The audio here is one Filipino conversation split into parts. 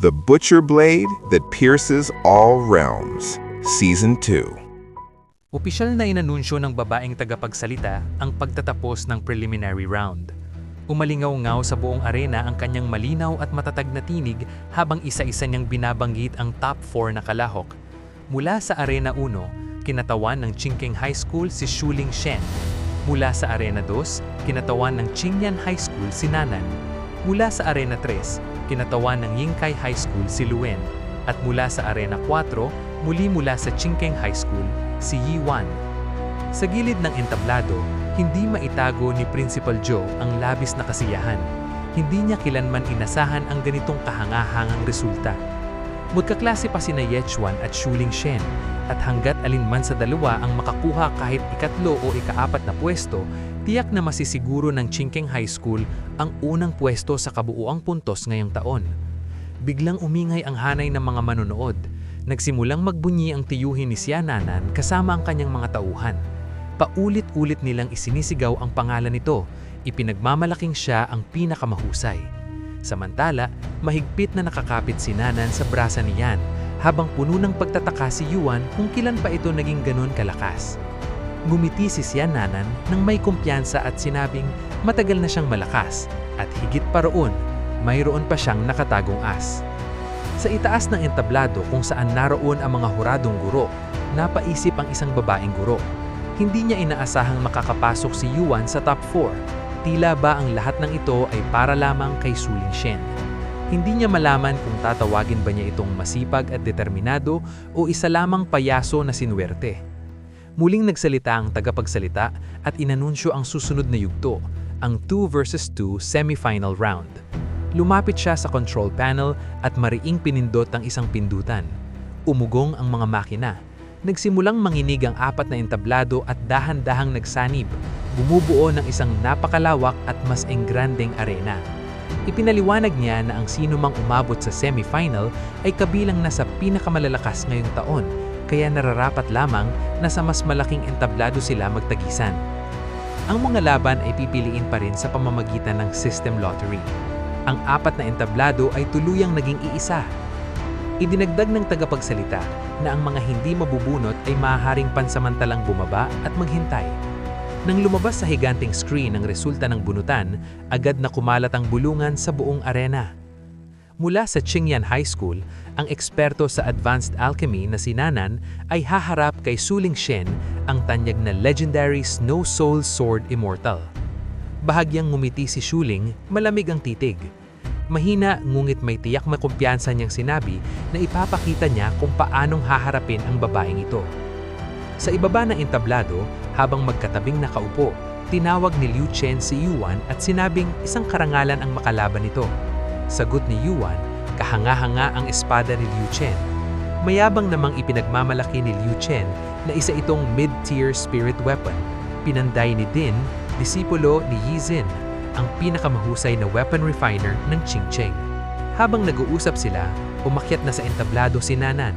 The Butcher Blade That Pierces All Realms, Season 2. Opisyal na inanunsyo ng babaeng tagapagsalita ang pagtatapos ng preliminary round. Umalingaw-ngaw sa buong arena ang kanyang malinaw at matatag na tinig habang isa-isa niyang binabanggit ang top 4 na kalahok. Mula sa Arena 1, kinatawan ng Chingkeng High School si Shuling Shen. Mula sa Arena 2, kinatawan ng Qingyan High School si Nanan. Mula sa Arena 3, kinatawan ng Yingkai High School si Luen. At mula sa Arena 4, mula sa Chingkeng High School si Yiwan. Sa gilid ng entablado, hindi maitago ni Principal Joe ang labis na kasiyahan. Hindi niya kilanman inasahan ang ganitong kahangahangang resulta. Magkaklase pa sina Yechuan at Shuling Shen, at hanggat alinman sa dalawa ang makakuha kahit ikatlo o ikaapat na pwesto, tiyak na masisiguro ng Chingkeng High School ang unang pwesto sa kabuuang puntos ngayong taon. Biglang umingay ang hanay ng mga manonood. Nagsimulang magbunyi ang tiyuhin ni Xiananan kasama ang kanyang mga tauhan. Paulit-ulit nilang isinisigaw ang pangalan nito, ipinagmamalaking siya ang pinakamahusay. Samantala, mahigpit na nakakapit si Nanan sa brasa ni Yan, habang puno ng pagtataka si Yuan kung kailan pa ito naging ganon kalakas. Ngumiti si Xiananan nang may kumpiyansa at sinabing matagal na siyang malakas, at higit pa roon, mayroon pa siyang nakatagong as. Sa itaas ng entablado kung saan naroon ang mga huradong guro, napaisip ang isang babaeng guro. Hindi niya inaasahang makakapasok si Yuan sa top 4. Tila ba ang lahat ng ito ay para lamang kay Shuling Shen. Hindi niya malaman kung tatawagin ba niya itong masipag at determinado o isa lamang payaso na sinuwerte. Muling nagsalita ang tagapagsalita at inanunsyo ang susunod na yugto, ang 2 versus 2 semifinal round. Lumapit siya sa control panel at mariing pinindot ang isang pindutan. Umugong ang mga makina. Nagsimulang manginig ang apat na entablado at dahan-dahang nagsanib, bumubuo ng isang napakalawak at mas engrandeng arena. Ipinaliwanag niya na ang sino mang umabot sa semifinal ay kabilang na sa pinakamalalakas ngayong taon, kaya nararapat lamang na sa mas malaking entablado sila magtagisan. Ang mga laban ay pipiliin pa rin sa pamamagitan ng system lottery. Ang apat na entablado ay tuluyang naging iisa. Idinagdag ng tagapagsalita na ang mga hindi mabubunot ay maaaring pansamantalang bumaba at maghintay. Nang lumabas sa higanteng screen ang resulta ng bunutan, agad na kumalat ang bulungan sa buong arena. Mula sa Qingyan High School, ang eksperto sa advanced alchemy na si Nanan ay haharap kay Shuling Shen, ang tanyag na legendary Snow Soul Sword Immortal. Bahagyang ngumiti si Shuling, malamig ang titig. Mahina ngunit may tiyak na kumpiyansa niyang sinabi na ipapakita niya kung paanong haharapin ang babaeng ito. Sa ibaba ng entablado, habang magkatabing nakaupo, tinawag ni Liu Chen si Yuan at sinabing isang karangalan ang makalaban nito. Sagot ni Yuan, kahanga-hanga ang espada ni Liu Chen. Mayabang namang ipinagmamalaki ni Liu Chen na isa itong mid-tier spirit weapon. Pinanday ni Din, disipulo ni Yi Xin, ang pinakamahusay na weapon refiner ng Qingcheng. Habang nag-uusap sila, umakyat na sa entablado si Nanan.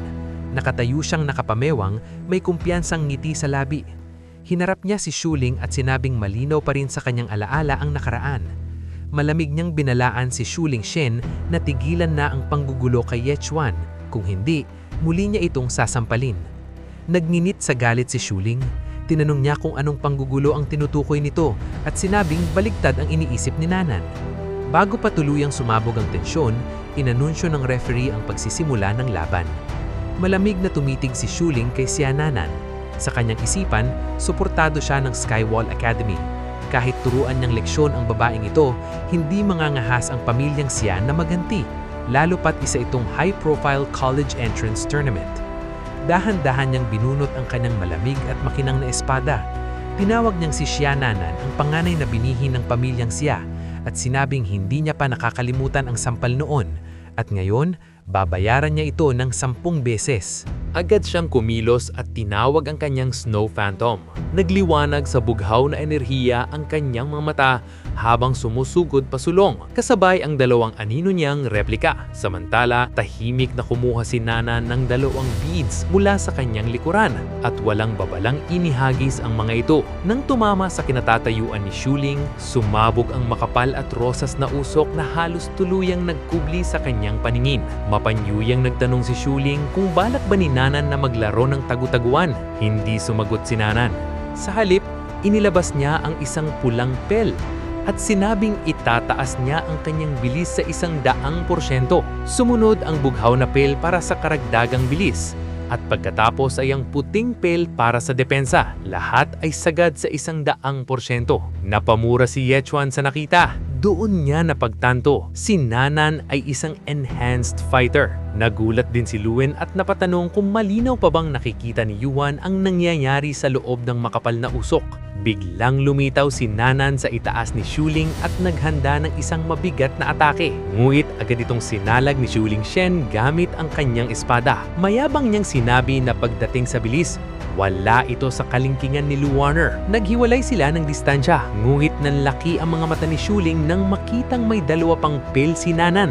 Nakatayo siyang nakapamewang, may kumpiyansang ngiti sa labi. Hinarap niya si Shuling at sinabing malinaw pa rin sa kanyang alaala ang nakaraan. Malamig niyang binalaan si Shuling Shen na tigilan na ang panggugulo kay Yechuan, kung hindi, muli niya itong sasampalin. Nagninit sa galit si Shuling. Tinanong niya kung anong panggugulo ang tinutukoy nito at sinabing baligtad ang iniisip ni Nanan. Bago pa tuluyang sumabog ang tensyon, inanunsyo ng referee ang pagsisimula ng laban. Malamig na tumitig si Shuling kay Xiananan. Sa kanyang isipan, suportado siya ng Skywall Academy. Kahit turuan niyang leksyon ang babaeng ito, hindi mangangahas ang pamilyang Xian na maganti, lalo pat isa itong high-profile college entrance tournament. Dahan-dahan niyang binunot ang kanyang malamig at makinang na espada. Tinawag niyang si Xiananan ang panganay na binihin ng pamilyang Xia at sinabing hindi niya pa nakakalimutan ang sampal noon at ngayon, babayaran niya ito ng 10 beses. Agad siyang kumilos at tinawag ang kanyang Snow Phantom. Nagliwanag sa bughaw na enerhiya ang kanyang mga mata habang sumusugod pasulong, kasabay ang dalawang anino niyang replika. Samantala, tahimik na kumuha si Nanan ng 2 beads mula sa kanyang likuran at walang babalang inihagis ang mga ito. Nang tumama sa kinatatayuan ni Shuling, sumabog ang makapal at rosas na usok na halos tuluyang nagkubli sa kanyang paningin. Mapanyuyang nagtanong si Shuling kung balak ba ni Nanan na maglaro ng tagu-taguan. Hindi sumagot si Nanan. Sa halip, inilabas niya ang isang pulang pel at sinabing itataas niya ang kanyang bilis sa 100%. Sumunod ang bughaw na pel para sa karagdagang bilis. At pagkatapos ay ang puting pel para sa depensa. Lahat ay sagad sa 100%. Napamura si Yechuan sa nakita. Doon niya napagtanto, si Nanan ay isang enhanced fighter. Nagulat din si Luen at napatanong kung malinaw pa bang nakikita ni Yuan ang nangyayari sa loob ng makapal na usok. Biglang lumitaw si Nanan sa itaas ni Shuling at naghanda ng isang mabigat na atake. Nguit agad itong sinalаг ni Shuling Shen gamit ang kanyang espada. Mayabang niyang sinabi na pagdating sa bilis, wala ito sa kalingkingan ni Luaner. Naghiwalay sila ng distansya. Nguhit nanlaki ang mga mata ni Shuling nang makitang may 2 pang pel si Nanan.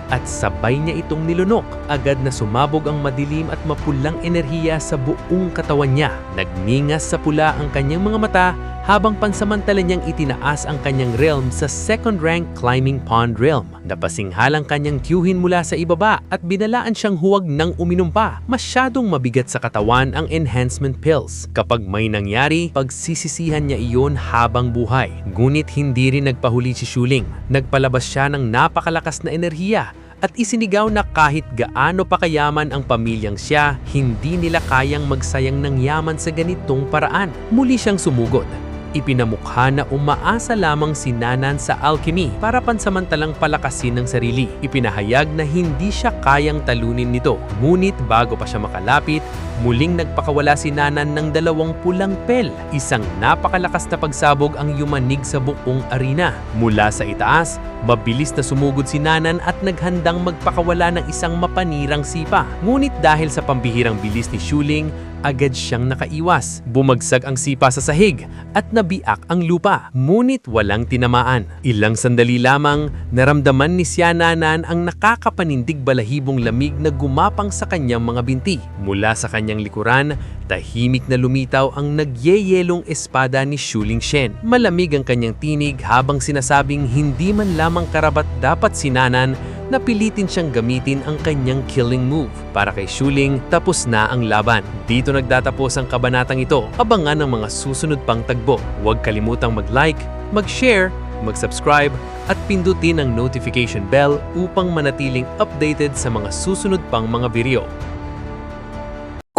At sabay niya itong nilunok. Agad na sumabog ang madilim at mapulang enerhiya sa buong katawan niya. Nagningas sa pula ang kanyang mga mata habang pansamantala niyang itinaas ang kanyang realm sa second rank climbing pond realm. Napasinghalang kanyang tiyuhin mula sa ibaba at binalaan siyang huwag nang uminom pa. Masyadong mabigat sa katawan ang enhancement pills. Kapag may nangyari, pagsisisihan niya iyon habang buhay. Ngunit hindi rin nagpahuli si Shuling. Nagpalabas siya ng napakalakas na enerhiya at isinigaw na kahit gaano pa kayaman ang pamilyang siya, hindi nila kayang magsayang ng yaman sa ganitong paraan. Muli siyang sumugod. Ipinamukha na umaasa lamang si Nanan sa alchemy para pansamantalang palakasin ng sarili. Ipinahayag na hindi siya kayang talunin nito. Ngunit bago pa siya makalapit, muling nagpakawala si Nanan ng 2 pulang pel. Isang napakalakas na pagsabog ang yumanig sa buong arena. Mula sa itaas, mabilis na sumugod si Nanan at naghandang magpakawala ng isang mapanirang sipa. Ngunit dahil sa pambihirang bilis ni Shuling, agad siyang nakaiwas. Bumagsak ang sipa sa sahig at nabiak ang lupa. Ngunit walang tinamaan. Ilang sandali lamang, naramdaman ni Xia Nanan ang nakakapanindig balahibong lamig na gumapang sa kanyang mga binti. Mula sa kanyang likuran, tahimik na lumitaw ang nagyeyelong espada ni Shuling Shen. Malamig ang kanyang tinig habang sinasabing hindi man lamang karapat dapat si Nanan na pilitin siyang gamitin ang kanyang killing move. Para kay Shuling, tapos na ang laban. Dito nagtatapos ang kabanatang ito. Abangan ang mga susunod pang tagbo. Huwag kalimutang mag-like, mag-share, mag-subscribe at pindutin ang notification bell upang manatiling updated sa mga susunod pang mga video.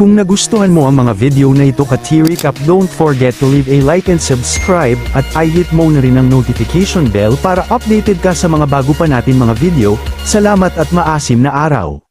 Kung nagustuhan mo ang mga video na ito ka-T-Recap, don't forget to leave a like and subscribe at i-hit mo na rin ang notification bell para updated ka sa mga bago pa natin mga video. Salamat at maasim na araw!